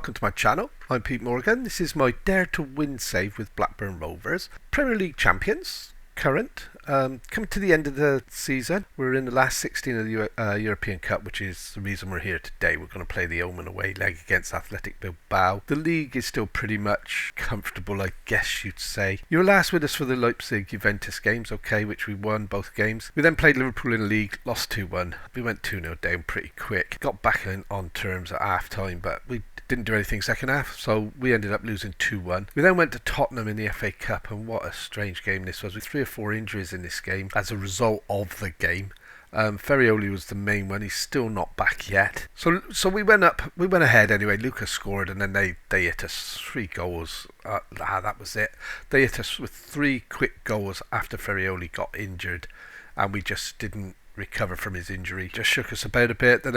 welcome to my channel. I'm Pete Morgan. This is my Dare to Win save with Blackburn Rovers. Premier League champions, current. Coming to the end of the season. We're in the last 16 of the European Cup, which is the reason we're here today. We're going to play the Omen away leg against Athletic Bilbao. The league is still pretty much comfortable, I guess you'd say. You were last with us for the Leipzig-Juventus games, okay, which we won both games. We then played Liverpool in the league, lost 2-1. We went 2-0 down pretty quick. Got back on terms at half-time, but we didn't do anything second half, so we ended up losing 2-1. We then went to Tottenham in the FA Cup, and what a strange game this was, with 3 or 4 injuries in this game as a result of the game. Ferrioli was the main one. He's still not back yet. So we went ahead anyway. Lucas scored, and then they hit us 3 goals. That was it. They hit us with 3 quick goals after Ferrioli got injured, and we just didn't recover from his injury. Just shook us about a bit. Then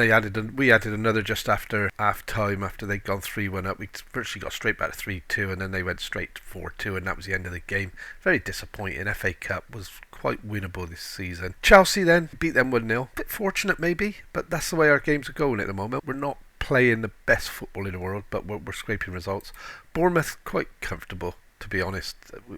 we added another just after half time, after they'd gone 3-1 up. We virtually got straight back to 3-2, and then they went straight to 4-2, and that was the end of the game. Very disappointing. FA Cup was quite winnable this season. Chelsea then beat them 1-0. Bit fortunate maybe, but that's the way our games are going at the moment. We're not playing the best football in the world, but we're scraping results. Bournemouth, quite comfortable, to be honest.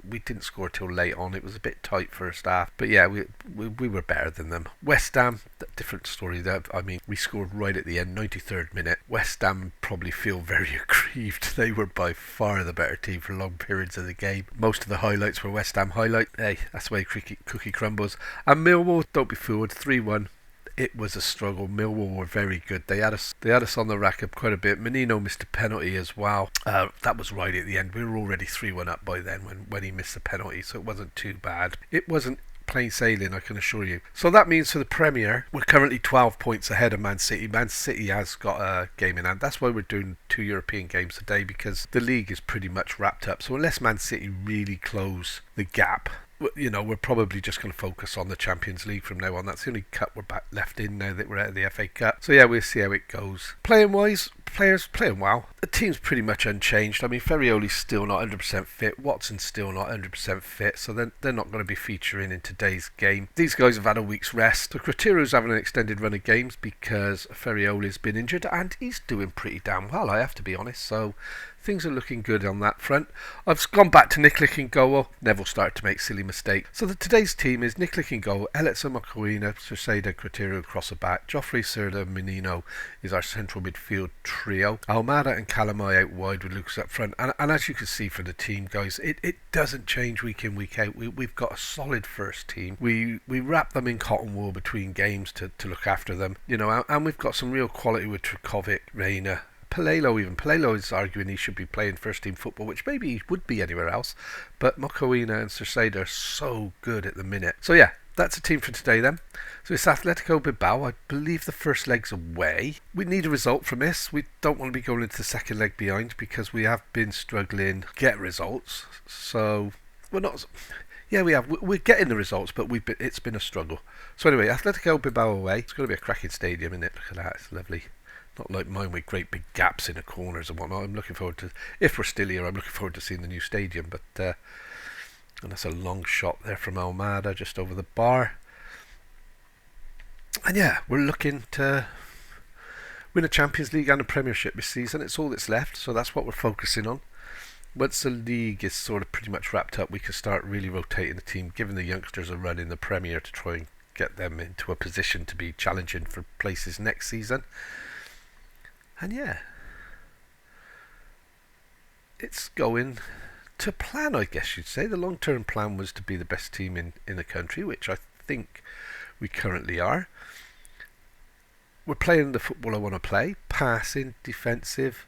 We didn't score till late on. It was a bit tight first half, but yeah, we were better than them. West Ham, different story there. I mean, we scored right at the end, 93rd minute. West Ham probably feel very aggrieved. They were by far the better team for long periods of the game. Most of the highlights were West Ham highlight. Hey, that's the way cookie crumbles. And Millwall, don't be fooled, 3-1. It was a struggle. Millwall were very good. They had us on the rack up quite a bit. Menino missed a penalty as well. That was right at the end. We were already 3-1 up by then when he missed the penalty, so it wasn't too bad. It wasn't plain sailing, I can assure you. So that means for the Premier, we're currently 12 points ahead of Man City. Man City has got a game in hand. That's why we're doing 2 European games today, because the league is pretty much wrapped up. So unless Man City really close the gap, you know, we're probably just going to focus on the Champions League from now on. That's the only cup we're back left in now that we're out of the FA Cup. So yeah, we'll see how it goes. Playing wise, players playing well. The team's pretty much unchanged. I mean, Ferrioli's still not 100% fit. Watson's still not 100% fit. So they're not going to be featuring in today's game. These guys have had a week's rest. The Critero's having an extended run of games because Ferrioli's been injured, and he's doing pretty damn well, I have to be honest. So things are looking good on that front. I've gone back to Nikolic in goal. Neville started to make silly mistakes. So today's team is Nikolic in goal, Elitsa Mokoina, Cerceda, Critero across the back, Joffrey, Serda, Menino is our central midfield trio. Almada and Calamai out wide with Lucas up front. And as you can see for the team, guys, it doesn't change week in, week out. We've got a solid first team. We wrap them in cotton wool between games to look after them, you know, and we've got some real quality with Trkovic, Reina, Palelo even. Palelo is arguing he should be playing first team football, which maybe he would be anywhere else, but Mokoina and Cerceda are so good at the minute. So yeah, that's a team for today then. So it's Atletico Bilbao. I believe the first leg's away. We need a result from this. We don't want to be going into the second leg behind because we have been struggling to get results. So we're not... Yeah, we have. We're getting the results, but it's been a struggle. So anyway, Atletico Bilbao away. It's going to be a cracking stadium, isn't it? Look at that. It's lovely. Not like mine with great big gaps in the corners and whatnot. I'm looking forward to, if we're still here, I'm looking forward to seeing the new stadium. But and that's a long shot there from Almada just over the bar. And yeah, we're looking to win a Champions League and a Premiership this season. It's all that's left, so that's what we're focusing on. Once the league is sort of pretty much wrapped up, we can start really rotating the team, giving the youngsters a run in the Premier to try and get them into a position to be challenging for places next season. And yeah, it's going to plan, I guess you'd say. The long-term plan was to be the best team in the country, which I think we currently are. We're playing the football I want to play. Passing, defensive,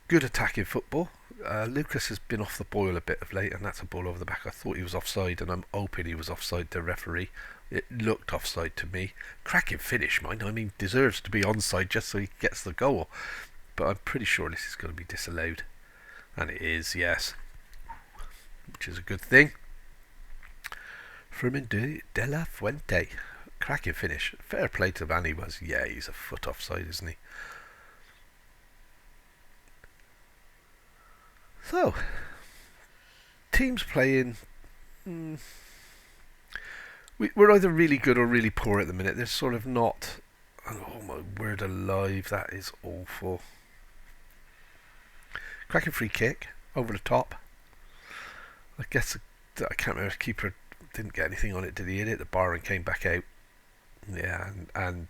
good attacking football. Lucas has been off the boil a bit of late, and that's a ball over the back. I thought he was offside, and I'm hoping he was offside to referee. It looked offside to me. Cracking finish, mind. I mean, deserves to be onside just so he gets the goal. But I'm pretty sure this is going to be disallowed. And it is, yes. Which is a good thing. Fermin de la Fuente. Cracking finish. Fair play to the man he was. Yeah, he's a foot offside, isn't he? So, teams playing... We're either really good or really poor at the minute. There's sort of not... Oh my word alive, that is awful. Cracking free kick over the top. I guess I can't remember. The keeper didn't get anything on it, did he? It hit the bar and came back out. Yeah, and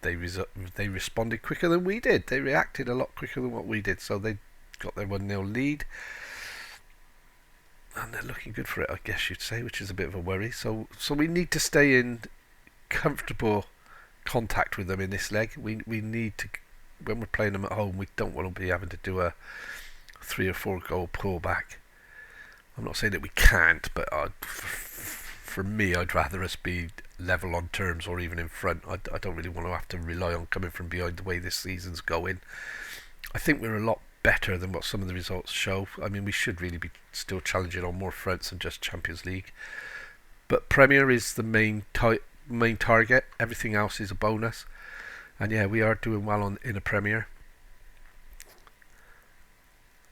they responded quicker than we did. They reacted a lot quicker than what we did, so they got their 1-0 lead. And they're looking good for it, I guess you'd say, which is a bit of a worry. So we need to stay in comfortable contact with them in this leg. We need to, when we're playing them at home, we don't want to be having to do a 3 or 4 goal pullback. I'm not saying that we can't, but for me, I'd rather us be level on terms or even in front. I don't really want to have to rely on coming from behind the way this season's going. I think we're a lot better than what some of the results show. I mean, we should really be still challenging on more fronts than just Champions League. But Premier is the main target. Everything else is a bonus. And yeah, we are doing well in a Premier.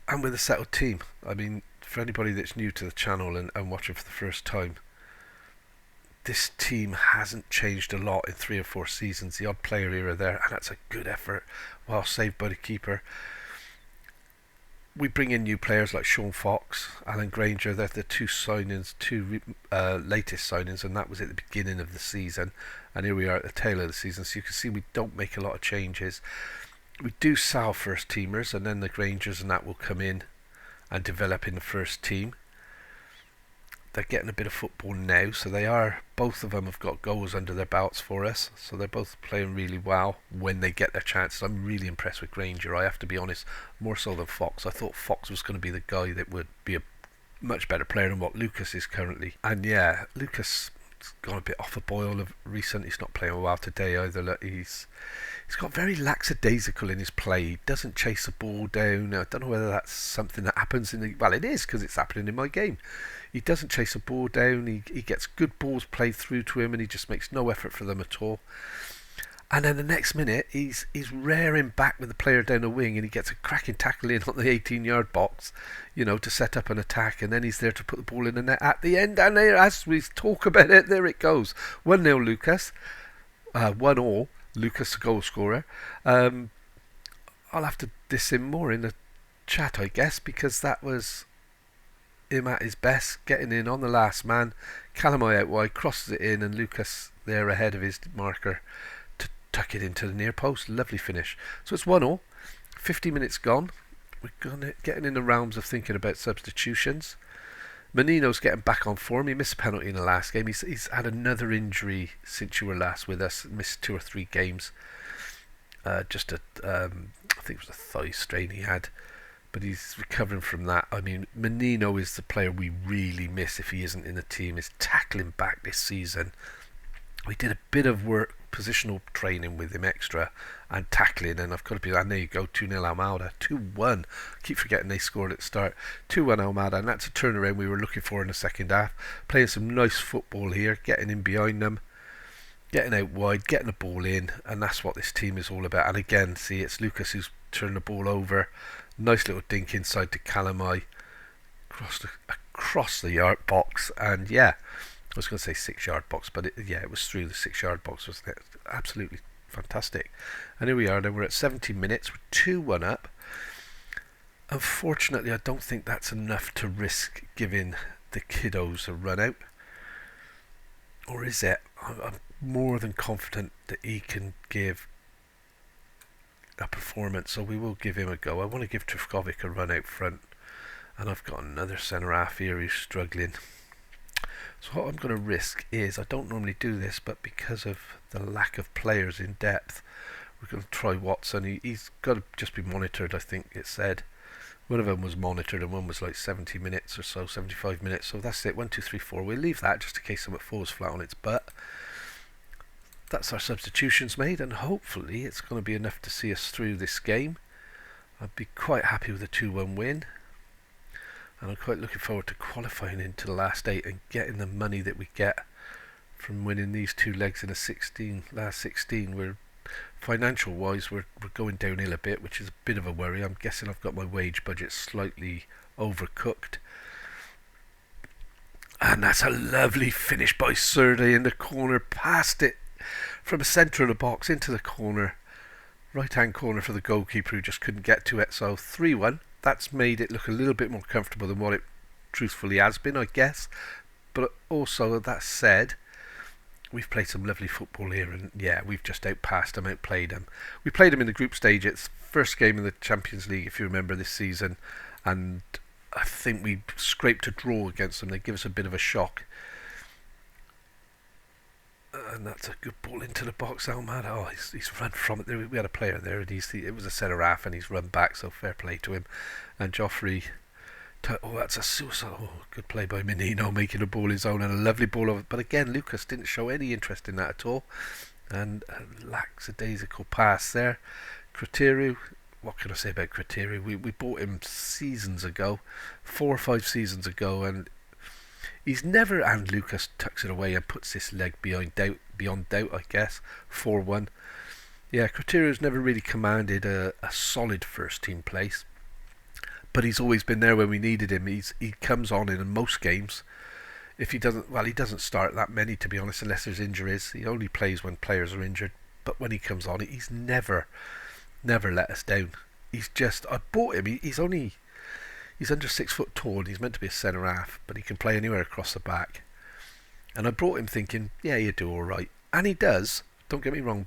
And with a settled team. I mean, for anybody that's new to the channel and watching for the first time, this team hasn't changed a lot in 3 or 4 seasons. The odd player here or there, and that's a good effort, well saved by the keeper. We bring in new players like Sean Fox, Alan Granger. They're the two latest signings, and that was at the beginning of the season. And here we are at the tail of the season, so you can see we don't make a lot of changes. We do sell first teamers, and then the Grangers and that will come in and develop in the first team. They're getting a bit of football now, so both of them have got goals under their belts for us, so they're both playing really well when they get their chances. I'm really impressed with Granger, I have to be honest, more so than Fox. I thought Fox was going to be the guy that would be a much better player than what Lucas is currently. And yeah, Lucas has gone a bit off a boil of recent. He's not playing well today either. Look, he's got very lackadaisical in his play. He doesn't chase the ball down. I don't know whether that's something that happens well, it is, because it's happening in my game. He doesn't chase the ball down. He gets good balls played through to him, and he just makes no effort for them at all. And then the next minute, he's rearing back with the player down the wing, and he gets a cracking tackle in on the 18-yard box, to set up an attack, and then he's there to put the ball in the net at the end. And there, as we talk about it, there it goes. 1-0 Lucas. 1-1. Lucas, the goal scorer. I'll have to diss him more in the chat, I guess, because that was him at his best, getting in on the last man. Calamai out wide, crosses it in, and Lucas there ahead of his marker to tuck it into the near post. Lovely finish. So it's 1-1. 50 minutes gone. We're getting in the realms of thinking about substitutions. Menino's getting back on form. He missed a penalty in the last game. He's had another injury since you were last with us. Missed 2 or 3 games. I think it was a thigh strain he had. But he's recovering from that. I mean, Menino is the player we really miss if he isn't in the team. Is tackling back this season. We did a bit of work, positional training with him extra, and tackling, and I've got to be, and there you go, 2-0 Almada, 2-1, keep forgetting they scored at the start, 2-1 Almada, and that's a turnaround we were looking for in the second half, playing some nice football here, getting in behind them, getting out wide, getting the ball in, and that's what this team is all about. And again, see, it's Lucas who's turned the ball over, nice little dink inside to Calamai, across the yard box, and yeah, I was going to say 6-yard box, but it was through the 6-yard box, wasn't it? Absolutely fantastic. And here we are, then we're at 70 minutes, we're 2-1 up. Unfortunately, I don't think that's enough to risk giving the kiddos a run out. Or is it? I'm more than confident that he can give a performance, so we will give him a go. I want to give Trifkovic a run out front, and I've got another centre half here who's struggling. So what I'm going to risk is, I don't normally do this, but because of the lack of players in depth, we're going to try Watson. He's got to just be monitored, I think it said. One of them was monitored and one was like 70 minutes or so, 75 minutes. So that's it, 1, 2, 3, 4. We'll leave that just in case something falls flat on its butt. That's our substitutions made, and hopefully it's going to be enough to see us through this game. I'd be quite happy with a 2-1 win. And I'm quite looking forward to qualifying into the last 8 and getting the money that we get from winning these 2 legs in a last 16. We're financial wise, we're going downhill a bit, which is a bit of a worry. I'm guessing I've got my wage budget slightly overcooked. And that's a lovely finish by Serde in the corner, past it from the centre of the box into the corner, right hand corner for the goalkeeper who just couldn't get to it. So 3-1. That's made it look a little bit more comfortable than what it truthfully has been, I guess. But also, that said, we've played some lovely football here, and yeah, we've just outpassed them, outplayed them. We played them in the group stage. It's first game in the Champions League, if you remember, this season, and I think we scraped a draw against them. They give us a bit of a shock. And that's a good ball into the box, Almad. Oh, he's run from it. We had a player there, and it was a centre half, and he's run back, so fair play to him. And Joffrey, that's a suicide. Oh, good play by Menino, making the ball his own, and a lovely ball over. But again, Lucas didn't show any interest in that at all, and a lackadaisical pass there. Criteru, what can I say about Criteru? We bought him seasons ago, 4 or 5 seasons ago, and he's never, and Lucas tucks it away and puts this leg beyond doubt, I guess, 4-1. Yeah, Criteru's never really commanded a solid first team place, but he's always been there when we needed him. He comes on in most games. If he doesn't start that many, to be honest, unless there's injuries. He only plays when players are injured, but when he comes on, he's never let us down. I bought him, he's under 6 foot tall, and he's meant to be a centre half, but he can play anywhere across the back. And I brought him thinking, yeah, he'll do all right, and he does. Don't get me wrong,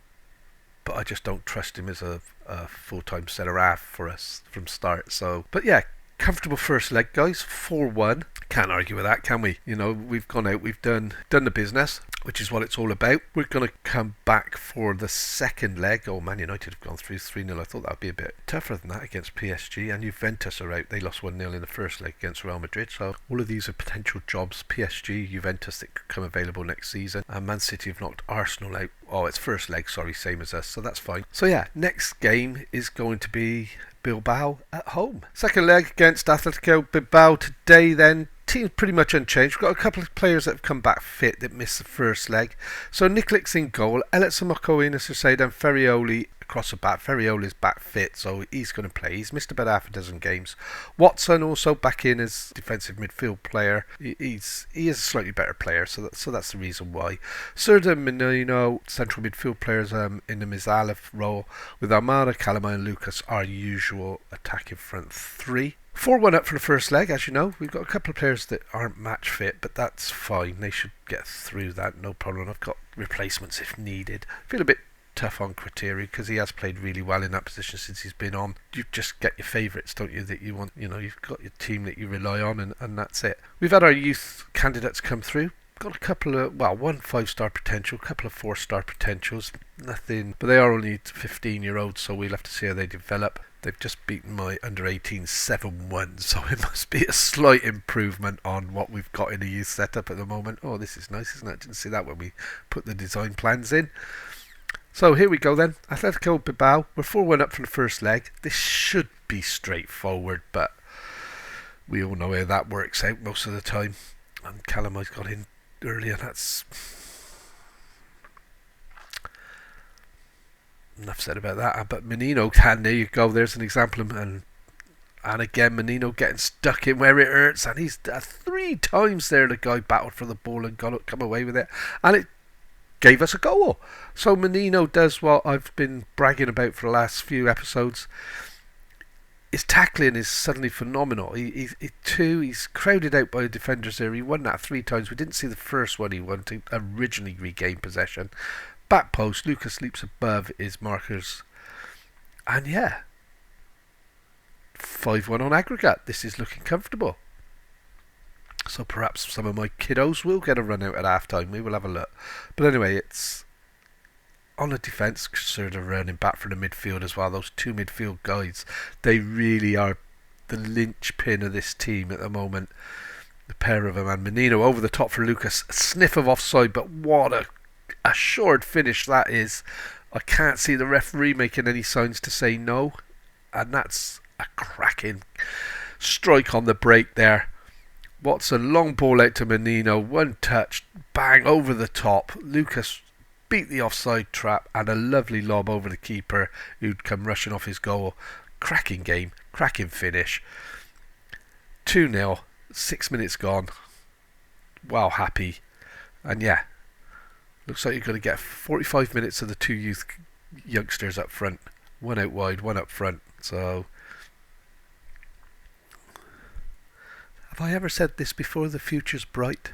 but I just don't trust him as a full-time centre half for us from start. So, but yeah, comfortable first leg, guys. 4-1. Can't argue with that, can we? You know, we've gone out, we've done the business, which is what it's all about. We're going to come back for the second leg. Oh, Man United have gone through 3-0. I thought that would be a bit tougher than that against PSG. And Juventus are out. They lost 1-0 in the first leg against Real Madrid. So all of these are potential jobs. PSG, Juventus that could come available next season. And Man City have knocked Arsenal out. Oh, it's first leg, sorry, same as us. So that's fine. So yeah, next game is going to be Bilbao at home. Second leg against Atletico Bilbao today then. Team's pretty much unchanged. We've got a couple of players that have come back fit that missed the first leg. So ikoliks in goal, Eletsamoko in, as I said, and Ferrioli across the back. Ferrioli's back fit, so he's going to play. He's missed about half a dozen games. Watson also back in as defensive midfield player. He is a slightly better player, so that's the reason why. Serda Menino, central midfield players in the Mizalov role, with Armada, Calama and Lucas, our usual attacking front three. 4-1 up for the first leg, as you know. We've got a couple of players that aren't match fit, but that's fine. They should get through that, no problem. I've got replacements if needed. I feel a bit tough on Criteria because he has played really well in that position since he's been on. You just get your favourites, don't you, that you want. You know, you've got your team that you rely on, and that's it. We've had our youth candidates come through. Got a couple of, one 5-star potential, a couple of 4-star potentials. Nothing, but they are only 15-year-olds, so we'll have to see how they develop. They've just beaten my under-18 7-1, so it must be a slight improvement on what we've got in the youth setup at the moment. Oh, this is nice, isn't it? I didn't see that when we put the design plans in. So here we go then. Atletico Bilbao. We're 4-1 up from the first leg. This should be straightforward, but we all know how that works out most of the time. And Calama's got in earlier. That's enough said about that. But Menino can, there you go, there's an example. And again, Menino getting stuck in where it hurts, and he's 3 times there the guy battled for the ball and come away with it, and it gave us a goal. So Menino does what I've been bragging about for the last few episodes. His tackling is suddenly phenomenal. He's crowded out by the defenders there. He won that 3 times. We didn't see the first one he won to originally regain possession. Back post, Lucas leaps above his markers. And yeah, 5-1 on aggregate. This is looking comfortable. So perhaps some of my kiddos will get a run out at half time. We will have a look. But anyway, it's on the defence, sort of running back for the midfield as well. Those 2 midfield guys, they really are the linchpin of this team at the moment. The pair of them, and Menino over the top for Lucas. A sniff of offside, but what a assured finish that is. I can't see the referee making any signs to say no, and that's a cracking strike on the break there. What's a long ball out to Menino, 1 touch, bang over the top. Lucas beat the offside trap, and a lovely lob over the keeper who'd come rushing off his goal. Cracking game, cracking finish. 2-0, 6 minutes gone. Wow, happy. And yeah, looks like you're going to get 45 minutes of the 2 youth youngsters up front. 1 out wide, 1 up front. So Have I ever said this before? The future's bright.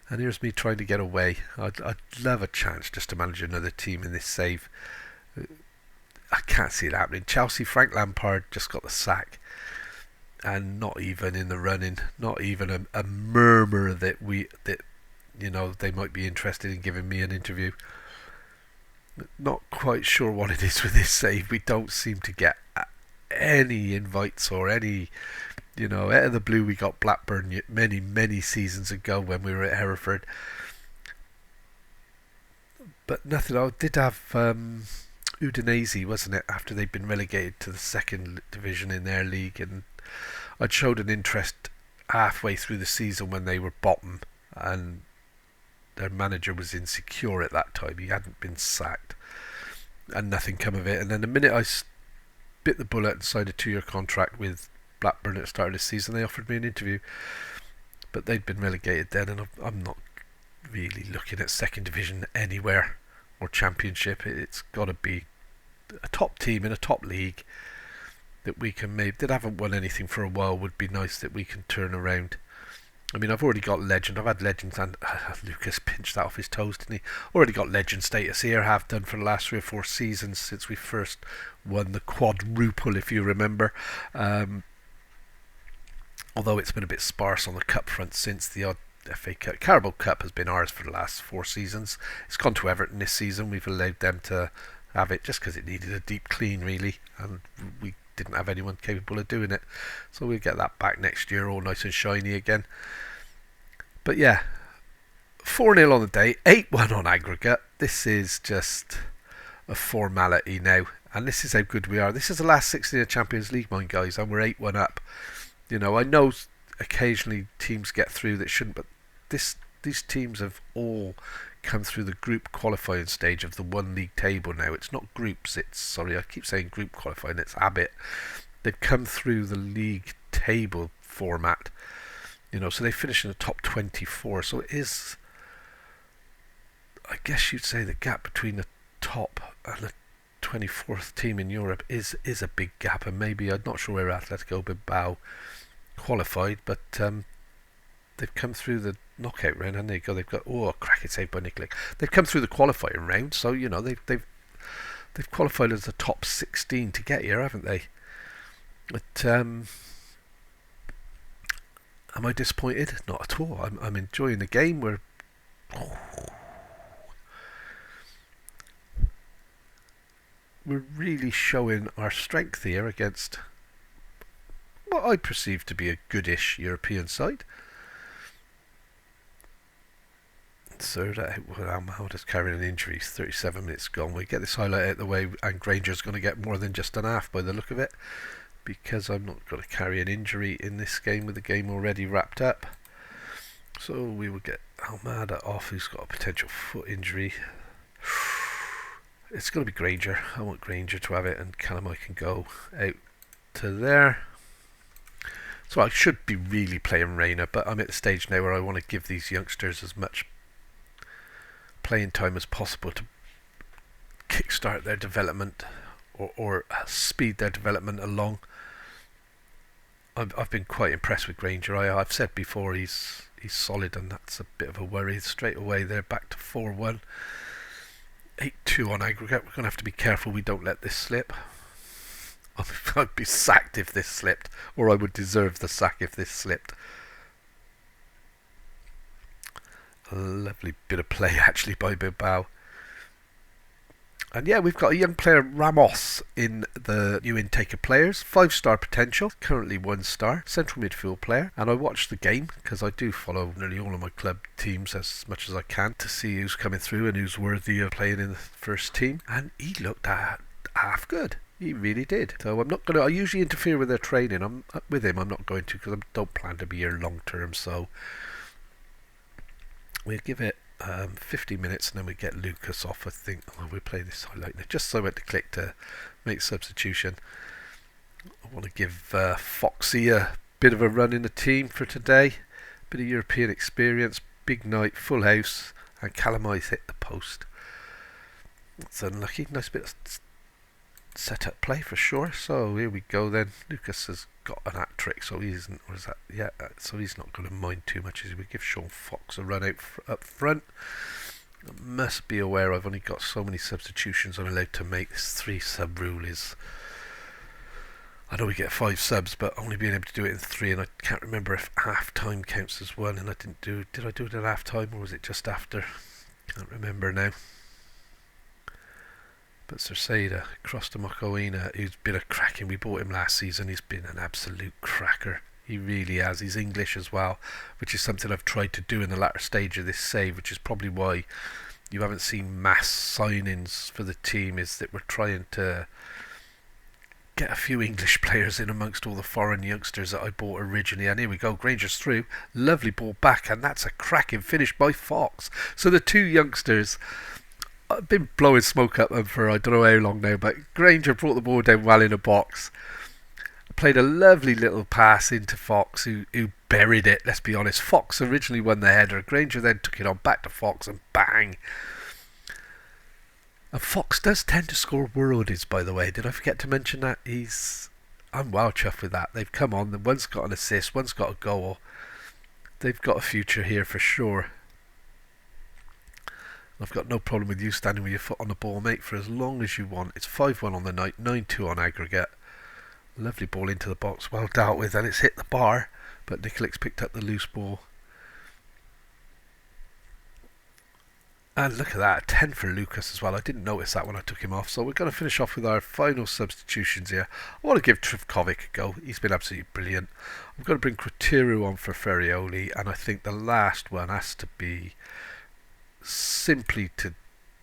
And here's me trying to get away. I'd love a chance just to manage another team in this save. I can't see it happening. Chelsea, Frank Lampard just got the sack. And not even in the running. Not even a murmur that they might be interested in giving me an interview. Not quite sure what it is with this save. We don't seem to get any invites or any, out of the blue. We got Blackburn many seasons ago when we were at Hereford, but nothing. I did have Udinese, wasn't it, after they'd been relegated to the second division in their league, and I'd showed an interest halfway through the season when they were bottom, and their manager was insecure at that time. He hadn't been sacked, and nothing come of it. And then the minute I bit the bullet and signed a 2-year contract with Blackburn at the start of the season, they offered me an interview, but they'd been relegated then, and I'm not really looking at second division anywhere or championship. It's got to be a top team in a top league that we can maybe, that haven't won anything for a while, would be nice that we can turn around. I mean, I've already got legend. I've had legends, and Lucas pinched that off his toes, didn't he? Already got legend status here. Have done for the last 3 or 4 seasons since we first won the quadruple, if you remember. Although it's been a bit sparse on the cup front since the odd FA Cup. Carabao Cup has been ours for the last 4 seasons. It's gone to Everton this season. We've allowed them to have it just because it needed a deep clean, really, and we didn't have anyone capable of doing it. So we'll get that back next year, all nice and shiny again. But yeah, 4-0 on the day, 8-1 on aggregate. This is just a formality now, and this is how good we are. This is the last 16 of Champions League, mind guys, and we're 8-1 up. I know occasionally teams get through that shouldn't, but these teams have all come through the group qualifying stage of the one league table now. It's not groups, I keep saying group qualifying, it's habit. They've come through the league table format, so they finish in the top 24. So it is, I guess you'd say, the gap between the top and the 24th team in Europe is a big gap, and maybe, I'm not sure where Atletico Bilbao qualified, but they've come through the knockout round, and they've got a cracking save by Nikolic. They've come through the qualifying round, so they've qualified as the top 16 to get here, haven't they? But am I disappointed? Not at all. I'm enjoying the game. We're really showing our strength here against what I perceive to be a goodish European side. So I'm just carrying an injury. 37 minutes gone. We get this highlight out of the way, and Granger's going to get more than just an half by the look of it, because I'm not going to carry an injury in this game with the game already wrapped up. So we will get Almada off, who's got a potential foot injury. It's going to be Granger. I want Granger to have it, and Calamai can go out to there. So I should be really playing Reina, but I'm at the stage now where I want to give these youngsters as much playing time as possible to kickstart their development or speed their development along. I've been quite impressed with Granger. I've said before he's solid, and that's a bit of a worry. Straight away they're back to 4-1. 8-2 on aggregate. We're going to have to be careful we don't let this slip. I'd be sacked if this slipped, or I would deserve the sack if this slipped. A lovely bit of play actually by Bilbao. And yeah, we've got a young player, Ramos, in the new intake of players. 5-star potential, currently 1-star, central midfield player. And I watched the game, because I do follow nearly all of my club teams as much as I can to see who's coming through and who's worthy of playing in the first team. And he looked half good. He really did. So I'm not going to, I usually interfere with their training. I'm not going to, because I don't plan to be here long term. So we'll give it 50 minutes, and then we get Lucas off, I think. We'll play this highlight now, just so I went to click to make substitution. I want to give Foxy a bit of a run in the team for today. Bit of European experience, big night, full house, and Calamai's hit the post. That's unlucky. Nice bit of set up play for sure. So here we go then. Lucas has got an hat-trick, so he isn't, or is that, yeah, so he's not going to mind too much as we give Sean Fox a run out up front. I must be aware I've only got so many substitutions I'm allowed to make. This 3-sub rule is, I know we get 5 subs, but only being able to do it in 3, and I can't remember if half-time counts as 1, and did I do it at half-time, or was it just after? Can't remember now. But Cerceda, across to Mokoina, who's been a cracking, we bought him last season, he's been an absolute cracker. He really has. He's English as well, which is something I've tried to do in the latter stage of this save, which is probably why you haven't seen mass signings for the team, is that we're trying to get a few English players in amongst all the foreign youngsters that I bought originally. And here we go, Granger's through, lovely ball back, and that's a cracking finish by Fox. So the 2 youngsters, I've been blowing smoke up them for I don't know how long now, but Granger brought the ball down well in a box, played a lovely little pass into Fox, who buried it, let's be honest. Fox originally won the header, Granger then took it on back to Fox, and bang. And Fox does tend to score worldies, by the way. Did I forget to mention that? I'm well chuffed with that. They've come on, one's got an assist, one's got a goal. They've got a future here for sure. I've got no problem with you standing with your foot on the ball, mate, for as long as you want. It's 5-1 on the night, 9-2 on aggregate. Lovely ball into the box, well dealt with, and it's hit the bar, but ikoliks picked up the loose ball. And look at that, 10 for Lucas as well. I didn't notice that when I took him off. So we're going to finish off with our final substitutions here. I want to give Trivkovic a go. He's been absolutely brilliant. I'm going to bring Criteru on for Ferrioli, and I think the last one has to be simply to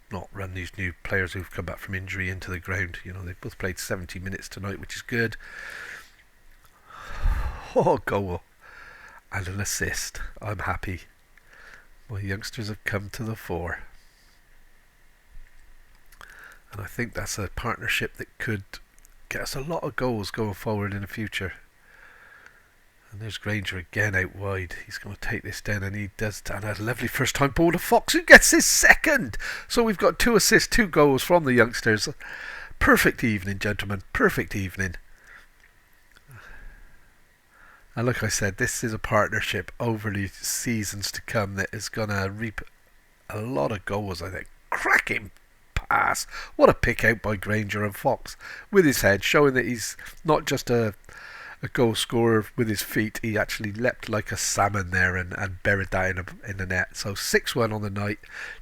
not run these new players who've come back from injury into the ground. You know, they've both played 70 minutes tonight, which is good. Oh, goal and an assist. I'm happy. My youngsters have come to the fore, and I think that's a partnership that could get us a lot of goals going forward in the future. And there's Granger again out wide. He's going to take this down, and he does. And a lovely first time ball to Fox, who gets his second. So we've got 2 assists, 2 goals from the youngsters. Perfect evening, gentlemen. Perfect evening. And like I said, this is a partnership over the seasons to come that is going to reap a lot of goals, I think. Cracking pass. What a pick out by Granger and Fox with his head, showing that he's not just a goal scorer with his feet. He actually leapt like a salmon there and buried that in the net. So 6-1 on the night,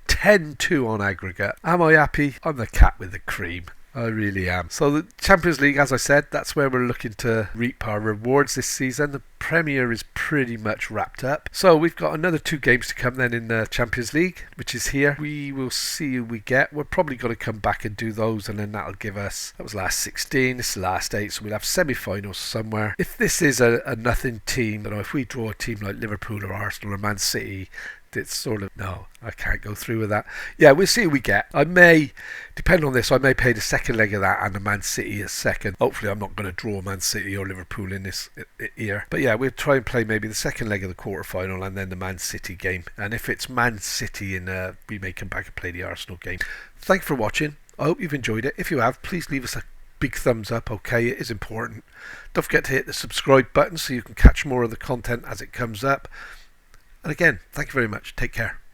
10-2 on aggregate. Am I happy? I'm the cat with the cream. I really am. So the Champions League, as I said, that's where we're looking to reap our rewards this season. The Premier is pretty much wrapped up. So we've got another 2 games to come then in the Champions League, which is here. We will see who we get. We're probably going to come back and do those, and then that'll give us, that was last 16, this is last 8, so we'll have semi-finals somewhere. If this is a nothing team, you know, if we draw a team like Liverpool or Arsenal or Man City, it's sort of, no, I can't go through with that. Yeah, we'll see who we get. I may, depend on this, I may pay the second leg of that and the Man City as second. Hopefully I'm not going to draw Man City or Liverpool in this year. But yeah, we'll try and play maybe the second leg of the quarter-final and then the Man City game. And if it's Man City, we may come back and play the Arsenal game. Thanks for watching. I hope you've enjoyed it. If you have, please leave us a big thumbs up, okay? It is important. Don't forget to hit the subscribe button so you can catch more of the content as it comes up. And again, thank you very much. Take care.